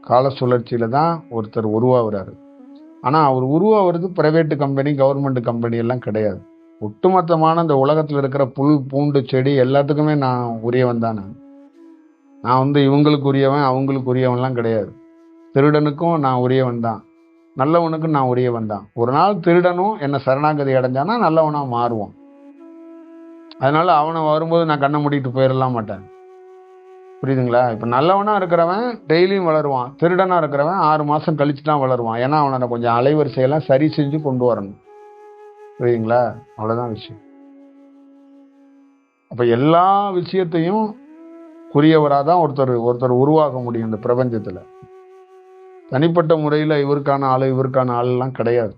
கால சுழற்சியில் தான் ஒருத்தர் உருவாகிறாரு. ஆனால் அவர் உருவாகிறது ப்ரைவேட்டு கம்பெனி, கவர்மெண்ட் கம்பெனி எல்லாம் கிடையாது. ஒட்டுமொத்தமான இந்த உலகத்தில் இருக்கிற புல் பூண்டு செடி எல்லாத்துக்குமே நான் உரியவன் தான். நான் வந்து இவங்களுக்கு உரியவன் அவங்களுக்கு உரியவன்லாம் கிடையாது. திருடனுக்கும் நான் உரியவன் தான், நல்லவனுக்கும் நான் உரியவன் தான். ஒரு நாள் திருடனும் என்னை சரணாகதி அடைஞ்சானா நல்லவனாக மாறுவான். அதனால அவனை வரும்போது நான் கண்ணை மூடிட்டு போயிடலாம் மாட்டேன். புரியுதுங்களா? இப்போ நல்லவனாக இருக்கிறவன் டெய்லியும் வளருவான், திருடனாக இருக்கிறவன் 6 மாதம் கழிச்சு தான் வளருவான். ஏன்னா அவனை கொஞ்சம் அலைவரிசையெல்லாம் சரி செஞ்சு கொண்டு வரணும். புரியுதுங்களா? அவ்வளோதான் விஷயம். அப்போ எல்லா விஷயத்தையும் புரியவராக தான் ஒருத்தர் உருவாக முடியும் இந்த பிரபஞ்சத்தில். தனிப்பட்ட முறையில் இவருக்கான ஆள் இவருக்கான ஆளெல்லாம் கிடையாது.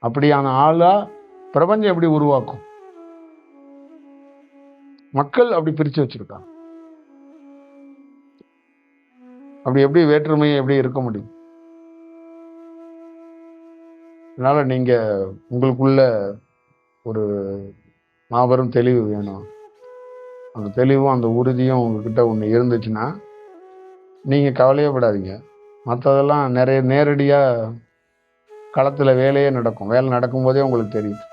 அப்படியான ஆளாக பிரபஞ்சம் எப்படி உருவாக்கும்? மக்கள் அப்படி பிரித்து வச்சிருக்காங்க. அப்படி எப்படி வேற்றுமை எப்படி இருக்க முடியும்? அதனால நீங்க உங்களுக்குள்ள ஒரு மாபெரும் தெளிவு வேணும். அந்த தெளிவும் அந்த உறுதியும் உங்ககிட்ட ஒன்று இருந்துச்சுன்னா நீங்கள் கவலையப்படாதீங்க. மற்றதெல்லாம் நிறைய நேரடியாக களத்தில் வேலையே நடக்கும். வேலை நடக்கும்போதே உங்களுக்கு தெரியும்.